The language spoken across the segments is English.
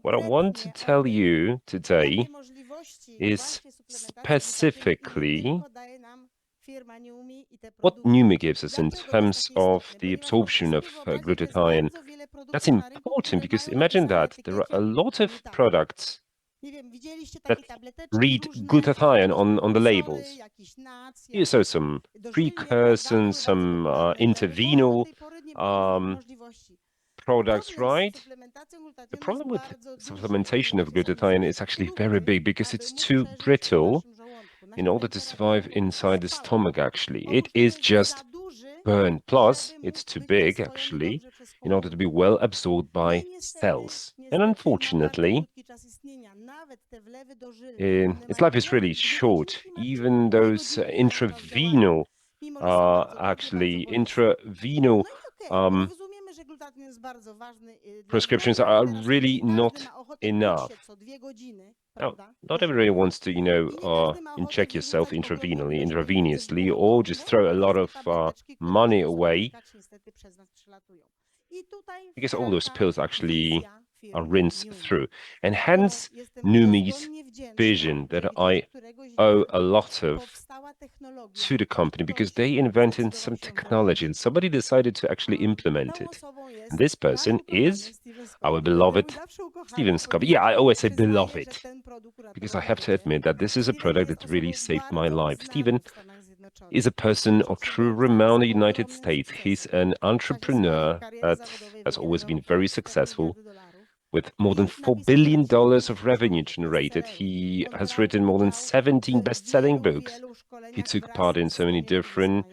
What I want to tell you today is specifically what Neumi gives us in terms of the absorption of glutathione. That's important because imagine that there are a lot of products that read glutathione on the labels. You saw some precursors, some intervenal products, right? The problem with supplementation of glutathione is actually very big because it's too brittle in order to survive inside the stomach, actually. It is just burn. Plus, it's too big, actually, in order to be well absorbed by cells. And unfortunately, its life is really short. Even those intravenal prescriptions are really not enough. Now, not everybody wants to, inject yourself intravenously, or just throw a lot of money away because all those pills actually are rinsed through. And hence, Neumi's vision that I owe a lot of to the company because they invented some technology and somebody decided to actually implement it. And this person is our beloved Steven Scott. Yeah, I always say beloved because I have to admit that this is a product that really saved my life. Steven is a person of true renown in the United States. He's an entrepreneur that has always been very successful with more than $4 billion of revenue generated. He has written more than 17 best-selling books. He took part in so many different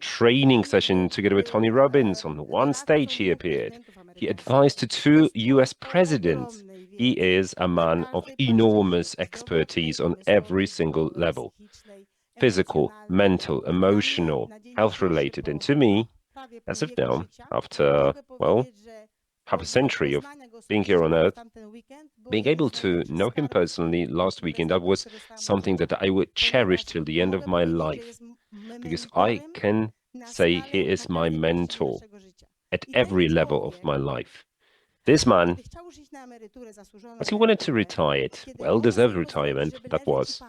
training sessions together with Tony Robbins. On one stage he appeared. He advised to two US presidents. He is a man of enormous expertise on every single level. Physical, mental, emotional, health-related. And to me, as of now, after, well, half a century of being here on Earth, being able to know him personally last weekend, that was something that I would cherish till the end of my life, because I can say he is my mentor at every level of my life. This man, as he wanted to retire, well-deserved retirement, that was,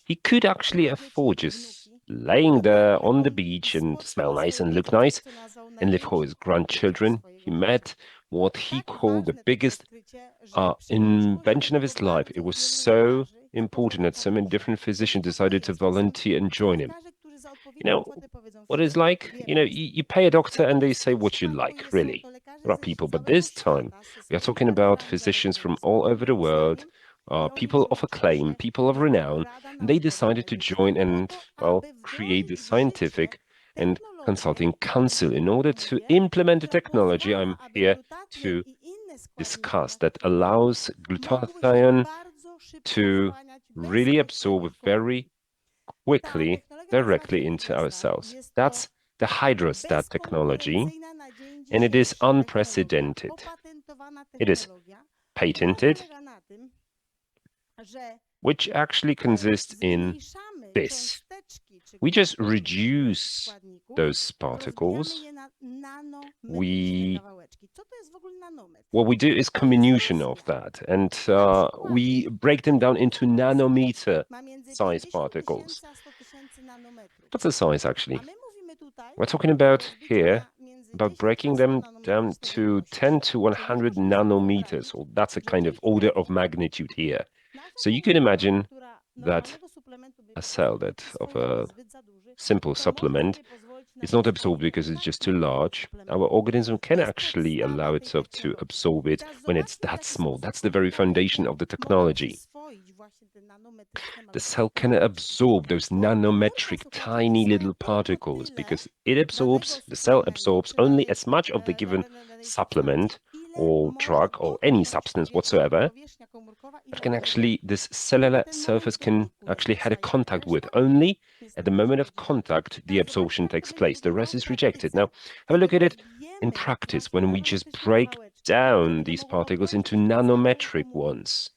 he could actually afford just laying there on the beach and smell nice and look nice and live for his grandchildren. He met what he called the biggest invention of his life. It was so important that so many different physicians decided to volunteer and join him. You know, what it's like? You pay a doctor and they say what you like, really. There are people, but this time we are talking about physicians from all over the world, people of acclaim, people of renown, and they decided to join and, well, create the scientific and consulting council in order to implement the technology I'm here to discuss that allows glutathione to really absorb very quickly directly into our cells. That's the hydrostat technology, and it is unprecedented. It is patented, which actually consists in this. We just reduce those particles. What we do is comminution of that, and we break them down into nanometer size particles. What's the size actually? We're talking about here about breaking them down to 10 to 100 nanometers, or that's a kind of order of magnitude here. So you can imagine that a cell that of a simple supplement is not absorbed because it's just too large. Our organism can actually allow itself to absorb it when it's that small. That's the very foundation of the technology. The cell can absorb those nanometric tiny little particles because the cell absorbs only as much of the given supplement or drug or any substance whatsoever that can actually, this cellular surface can actually have a contact with. Only at the moment of contact, the absorption takes place. The rest is rejected. Now, have a look at it in practice when we just break down these particles into nanometric ones.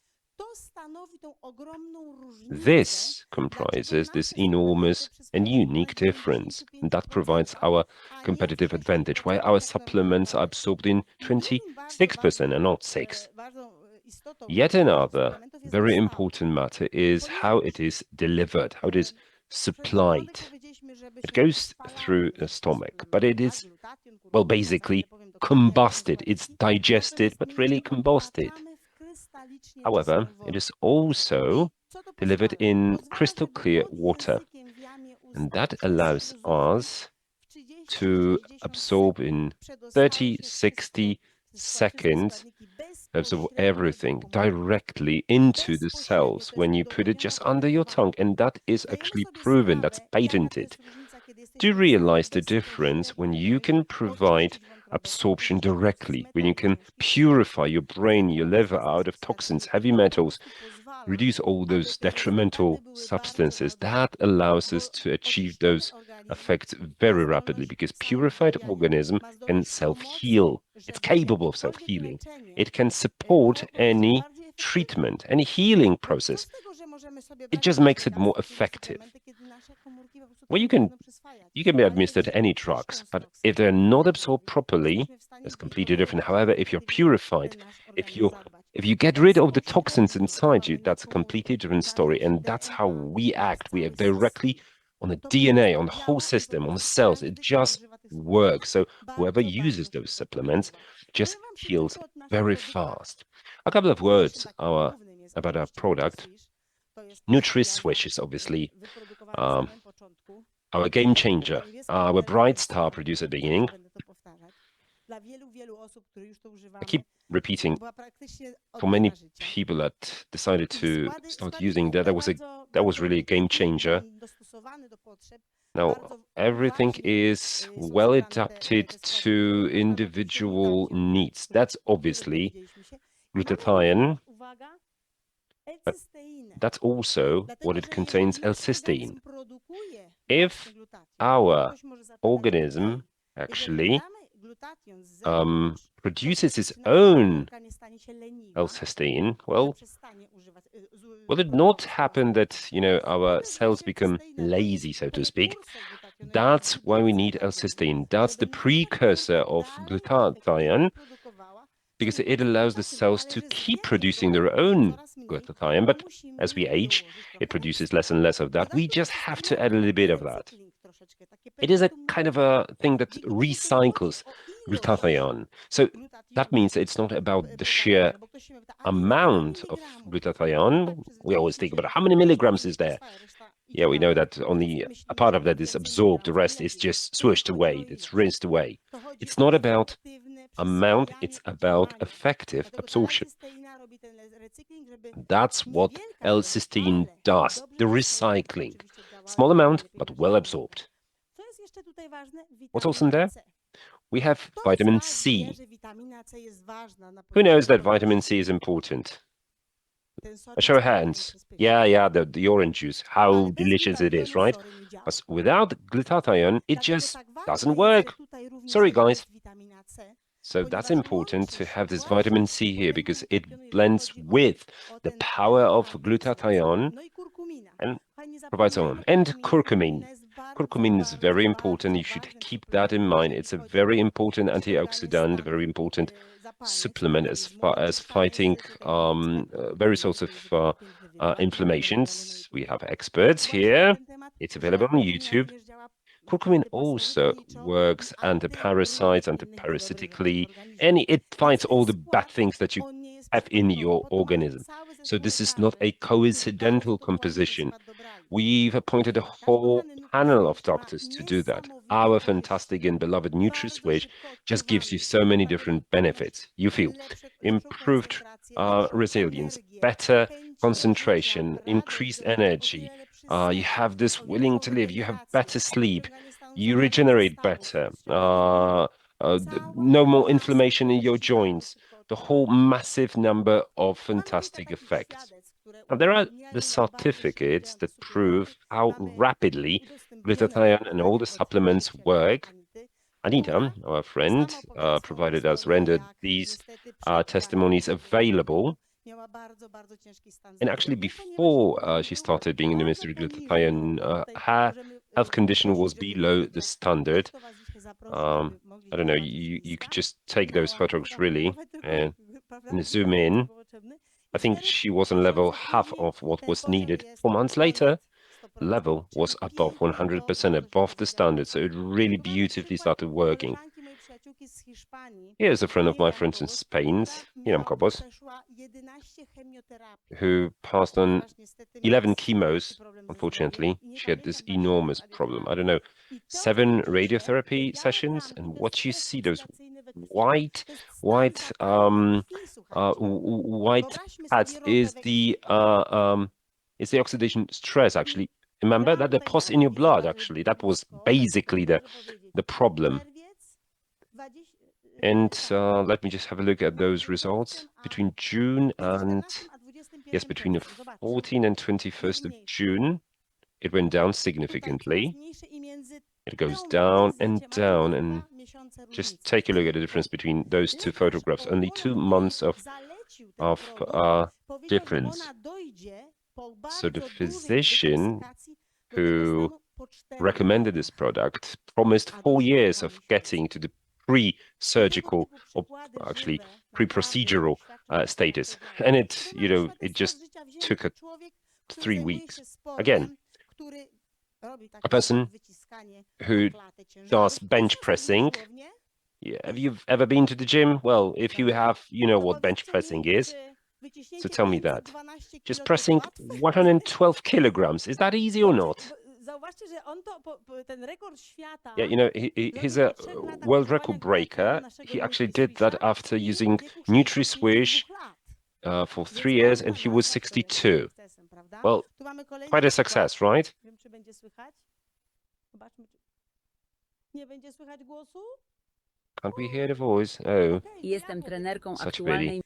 This comprises this enormous and unique difference, and that provides our competitive advantage, why our supplements are absorbed in 26% and not 6. Yet another very important matter is how it is delivered, how it is supplied. It goes through the stomach, but it is, well, basically combusted. It's digested, but really combusted. However, it is also delivered in crystal clear water, and that allows us to absorb in 30, 60 seconds, absorb everything directly into the cells when you put it just under your tongue. And that is actually proven, that's patented. Do you realize the difference when you can provide absorption directly, when you can purify your brain, your liver out of toxins, heavy metals, reduce all those detrimental substances? That allows us to achieve those effects very rapidly because purified organism can self-heal. It's capable of self-healing. It can support any treatment, any healing process. It just makes it more effective. Well, you can be administered any drugs, but if they're not absorbed properly, it's completely different. However, if you're purified, if you if you get rid of the toxins inside you, that's a completely different story. And that's how we act. We act directly on the DNA, on the whole system, on the cells. It just works. So whoever uses those supplements just heals very fast. A couple of words about our product. NutriSwish is obviously um, our game changer, our bright star produced at the beginning. I keep repeating, for many people that decided to start using that, that was really a game changer. Now, everything is well adapted to individual needs. That's obviously glutathione, but that's also what it contains, L-cysteine. If our organism actually produces its own L-cysteine, well, will it not happen that, our cells become lazy, so to speak? That's why we need L-cysteine. That's the precursor of glutathione, because it allows the cells to keep producing their own glutathione. But as we age, it produces less and less of that. We just have to add a little bit of that. It is a kind of a thing that recycles glutathione. So that means it's not about the sheer amount of glutathione. We always think about how many milligrams is there. Yeah, we know that only a part of that is absorbed. The rest is just swished away. It's rinsed away. It's not about amount, it's about effective absorption. That's what L-cysteine does, the recycling. Small amount, but well absorbed. What's also in there? We have vitamin C. Who knows that vitamin C is important? A show of hands. Yeah, the orange juice. How delicious it is, right? But without glutathione, it just doesn't work. Sorry, guys. So that's important to have this vitamin C here because it blends with the power of glutathione and provides on. And curcumin. Curcumin is very important. You should keep that in mind. It's a very important antioxidant, very important supplement as far as fighting various sorts of inflammations. We have experts here. It's available on YouTube. Curcumin also works anti-parasites, anti-parasitically, and it fights all the bad things that you have in your organism. So this is not a coincidental composition. We've appointed a whole panel of doctors to do that. Our fantastic and beloved NutriSwitch just gives you so many different benefits. You feel improved resilience, better concentration, increased energy. You have this willing to live. You have better sleep. You regenerate better. No more inflammation in your joints. The whole massive number of fantastic effects. Now, there are the certificates that prove how rapidly glutathione and all the supplements work. Anita, our friend, rendered these testimonies available. And actually, before she started being in the Ministry of Glutathione, her health condition was below the standard. I don't know, you could just take those photographs really and and zoom in, I think she was on level half of what was needed. 4 months later, level was above 100%, above the standard. So it really beautifully started working. Here's a friend of mine, for instance, Spain's, Kobos, who passed on 11 chemos. Unfortunately, she had this enormous problem. I don't know, 7 radiotherapy sessions, and what you see, those white pads is the oxidation stress, actually. Remember that the pus in your blood, actually, that was basically the problem. And let me just have a look at those results between June and, yes, between the 14th and 21st of June, it went down significantly. It goes down, and just take a look at the difference between those two photographs. Only 2 months of difference. So the physician who recommended this product promised 4 years of getting to the pre-surgical, or actually pre-procedural status, and it just took 3 weeks. Again, a person who does bench pressing. Yeah, have you ever been to the gym? Well, if you have, you know what bench pressing is. So tell me that. Just pressing 112 kilograms. Is that easy or not? Yeah, he's a world record breaker. He actually did that after using NutriSwish for 3 years, and he was 62. Well, quite a success, right? Can't we hear the voice? Oh, such a pity.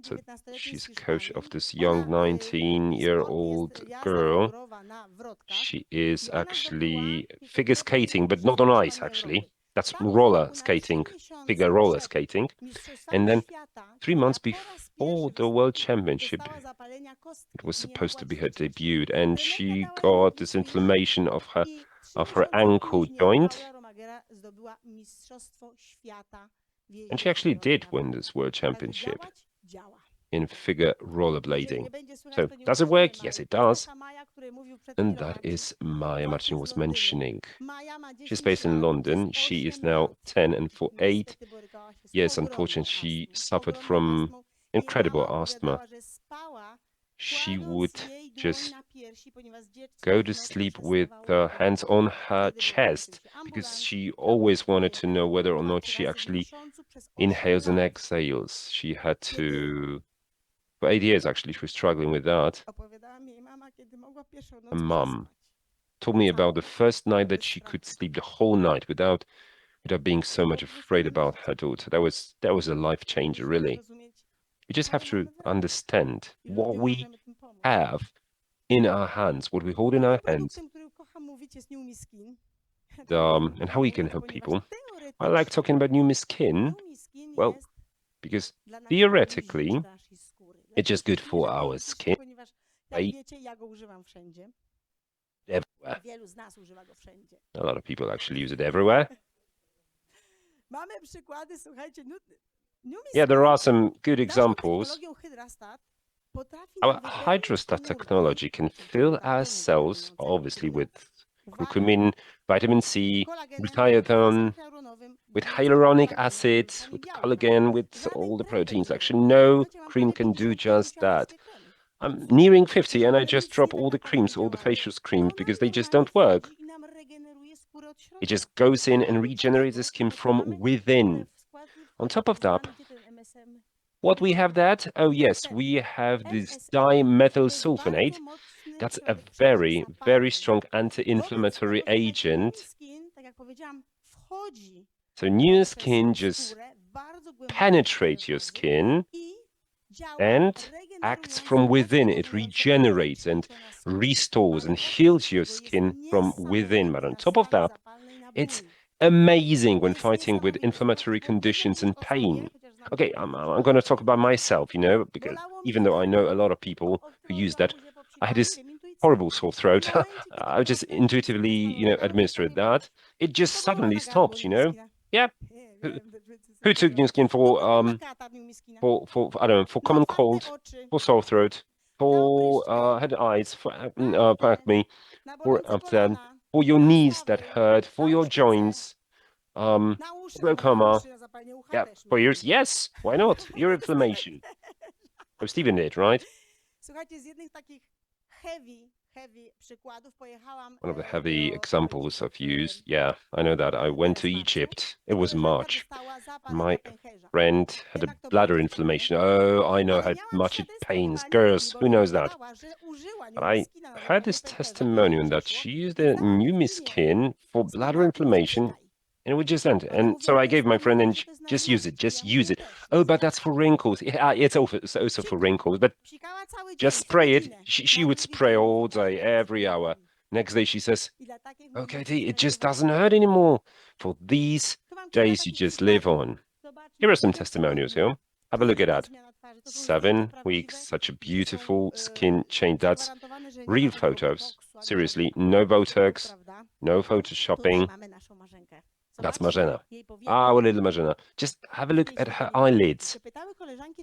So she's coach of this young 19-year-old girl. She is actually figure skating, but not on ice, actually. That's roller skating, figure roller skating. And then 3 months before the World Championship, it was supposed to be her debut, and she got this inflammation of her ankle joint. And she actually did win this World Championship in figure rollerblading. So does it work? Yes, it does. And that is Maya Marcin was mentioning. She's based in London. She is now 10, and for 8 years, unfortunately, she suffered from incredible asthma. She would just go to sleep with her hands on her chest because she always wanted to know whether or not she actually inhales and exhales. She had to, for 8 years actually, she was struggling with that. Her mum told me about the first night that she could sleep the whole night without being so much afraid about her daughter. That was a life changer, really. We just have to understand what we have in our hands, what we hold in our hands, and how we can help people. I like talking about Neumi Skin, well, because theoretically, it's just good for our skin. Everywhere. A lot of people actually use it everywhere. Yeah, there are some good examples. Our hydrostat technology can fill our cells, obviously, with curcumin, vitamin C, glutathione, with hyaluronic acid, with collagen, with all the proteins. Actually, no cream can do just that. I'm nearing 50 and I just drop all the creams, all the facial creams, because they just don't work. It just goes in and regenerates the skin from within. On top of that, what we have that? Oh yes, we have this dimethyl sulfonate. That's a very, very strong anti-inflammatory agent. So Neumi Skin just penetrates your skin and acts from within. It regenerates and restores and heals your skin from within. But on top of that, it's amazing when fighting with inflammatory conditions and pain. Okay, I'm going to talk about myself, because even though I know a lot of people who use that, I had this horrible sore throat. I just intuitively, administered that. It just suddenly stopped, Yeah, who took New Skin for I don't know, for common cold, for sore throat, for head and eyes, for acne, for for your knees that hurt, for your joints, um, glaucoma. Yeah, for ears. Yes, why not? Ear inflammation. Oh, Stephen did, right? One of the heavy examples I've used. Yeah, I know that. I went to Egypt. It was March. My friend had a bladder inflammation. Oh, I know how much it pains. Girls, who knows that? But I heard this testimonial that she used a Neumi skin for bladder inflammation and it would just end. And so I gave my friend and just use it, just use it. Oh, but that's for wrinkles. Yeah, it's also for wrinkles, but just spray it. She would spray all day, every hour. Next day she says, okay, it just doesn't hurt anymore. For these days you just live on. Here are some testimonials here. Have a look at that. 7 weeks, such a beautiful skin change. That's real photos. Seriously, no Botox, no photoshopping. That's Marzena. Our little Marzena. Just have a look at her eyelids.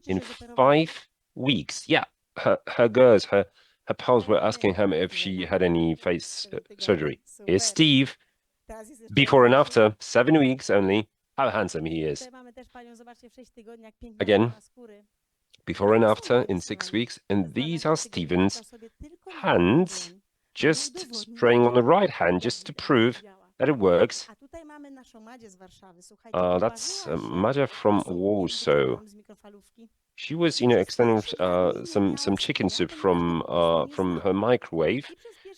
In 5 weeks, yeah, her girls, her pals were asking her if she had any face surgery. Here's Steve, before and after, 7 weeks only. How handsome he is. Again, before and after in 6 weeks. And these are Steven's hands, just spraying on the right hand just to prove that it works. That's Madzia from Warsaw. She was, extending some chicken soup from her microwave,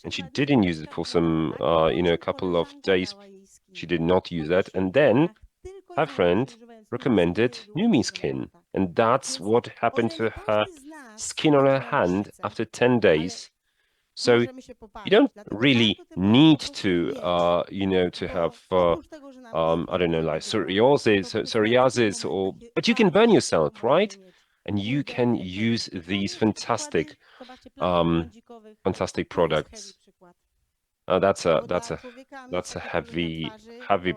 and she didn't use it for some a couple of days. She did not use that, and then her friend recommended Neumi skin, and that's what happened to her skin on her hand after 10 days. So you don't really need to, to have, I don't know, like psoriasis, but you can burn yourself, right? And you can use these fantastic products. That's a heavy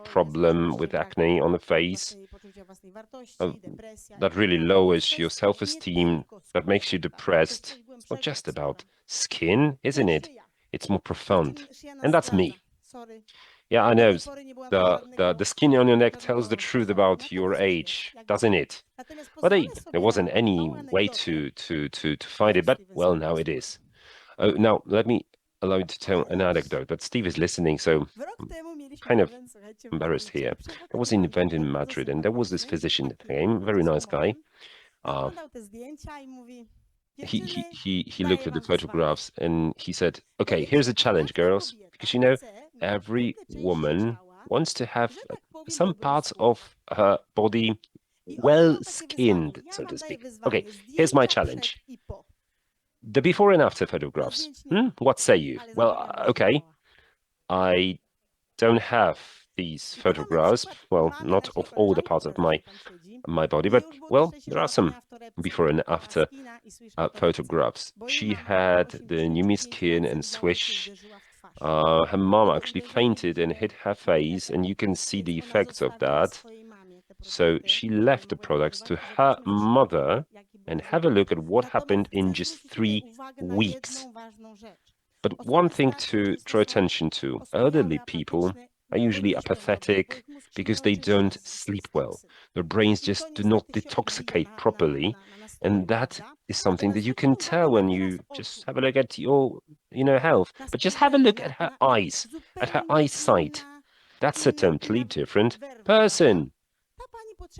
problem with acne on the face. That really lowers your self-esteem, that makes you depressed. It's not just about skin, isn't it? It's more profound. And that's me. Yeah, I know. The skin on your neck tells the truth about your age, doesn't it? But there wasn't any way to find it, but well, now it is. Oh, now let me allow you to tell an anecdote. But Steve is listening, so I'm kind of embarrassed here. There was an event in Madrid, and there was this physician that came, very nice guy. Uh, he looked at the photographs and he said, "Okay, here's a challenge, girls, because every woman wants to have some parts of her body well skinned, so to speak. Okay, here's my challenge." The before and after photographs. What say you? Well, okay, I don't have these photographs. Well, not of all the parts of my body, but well, there are some before and after photographs. She had the Neumi skin and swish. Her mom actually fainted and hit her face, and you can see the effects of that. So she left the products to her mother, and have a look at what happened in just 3 weeks. But one thing to draw attention to, elderly people are usually apathetic because they don't sleep well. Their brains just do not detoxicate properly. And that is something that you can tell when you just have a look at your, health. But just have a look at her eyes, at her eyesight. That's a totally different person.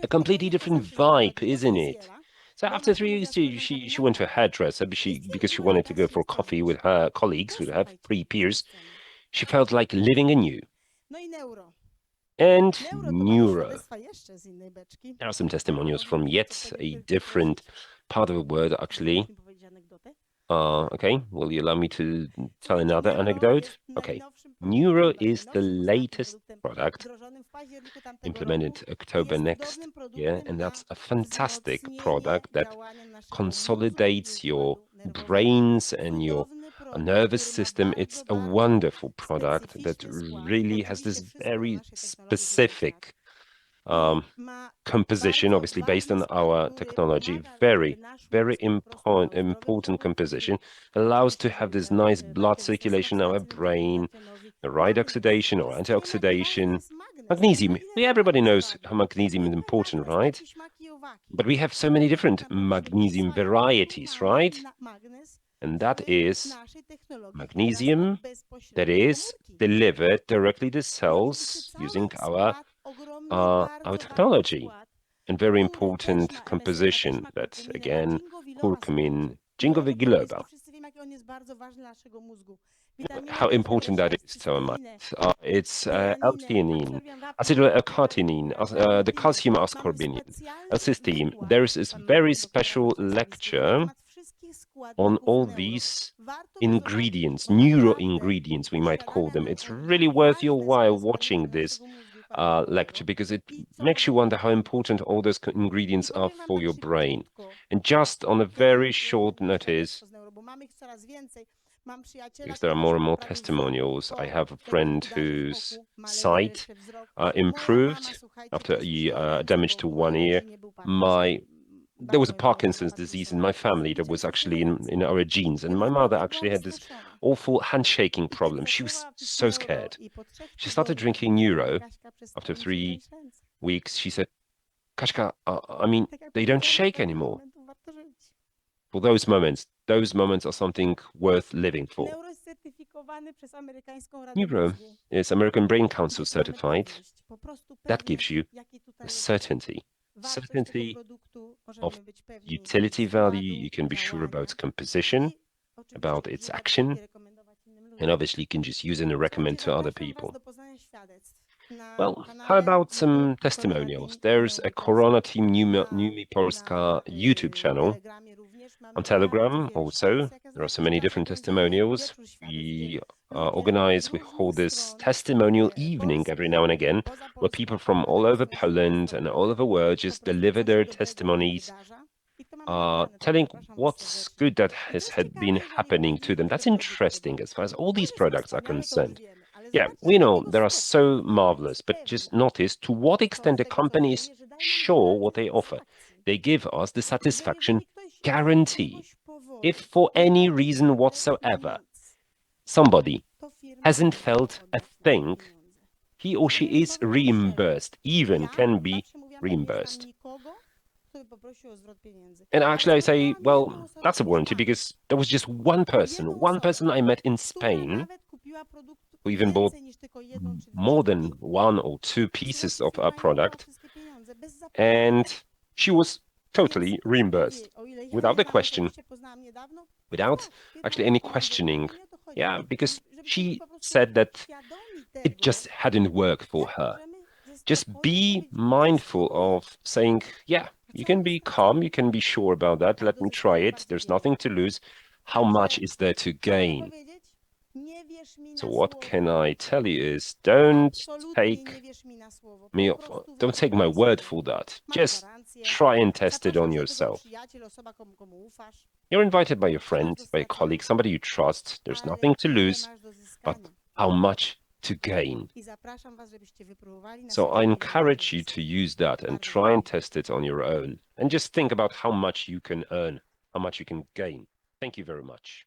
A completely different vibe, isn't it? So after 3 weeks, she went to a hairdresser because she wanted to go for coffee with her colleagues, with her three peers. She felt like living anew. And neuro. There are some testimonials from yet a different part of the world, actually. Okay, will you allow me to tell another anecdote? Okay, Neuro is the latest product implemented October next year, and that's a fantastic product that consolidates your brains and your nervous system. It's a wonderful product that really has this very specific composition, obviously based on our technology. Very important composition. Allows to have this nice blood circulation in our brain, the right oxidation or antioxidation. Magnesium. Yeah, everybody knows how magnesium is important, right? But we have so many different magnesium varieties, right? And that is magnesium that is delivered directly to cells using our technology. And very important composition that, again, curcumin ginkgo biloba. How important that is to our mind. It's L-theanine, acetyl-L-carnitine, the calcium ascorbinin, L-cysteine. There is this very special lecture on all these ingredients, neuro ingredients, we might call them. It's really worth your while watching this lecture because it makes you wonder how important all those ingredients are for your brain. And just on a very short notice, because there are more and more testimonials, I have a friend whose sight improved after damage to one ear. There was a Parkinson's disease in my family that was actually in our genes, and my mother actually had this awful handshaking problem. She was so scared. She started drinking Neuro. After 3 weeks, she said, Kaśka, I mean, they don't shake anymore. For those moments are something worth living for. Neuro is American Brain Council certified. That gives you a certainty of utility value. You can be sure about composition, about its action, and obviously you can just use it and recommend to other people. Well, how about some testimonials? There's a Corona Team Neumi Polska YouTube channel. On Telegram also, there are so many different testimonials. We hold this testimonial evening every now and again, where people from all over Poland and all over the world just deliver their testimonies, telling what's good that had been happening to them. That's interesting as far as all these products are concerned. Yeah, we know they are so marvelous, but just notice to what extent the company is sure what they offer. They give us the satisfaction guarantee. If for any reason whatsoever somebody hasn't felt a thing, he or she is reimbursed, even can be reimbursed. And actually I say, well, that's a warranty because there was just one person I met in Spain who even bought more than one or two pieces of our product, and she was totally reimbursed without a question, without actually any questioning. Yeah, because she said that it just hadn't worked for her. Just be mindful of saying, yeah, you can be calm, you can be sure about that. Let me try it. There's nothing to lose. How much is there to gain? So what can I tell you is don't take my word for that. Just try and test it on yourself. You're invited by your friend, by a colleague, somebody you trust. There's nothing to lose, but how much to gain. So I encourage you to use that and try and test it on your own. And just think about how much you can earn, how much you can gain. Thank you very much.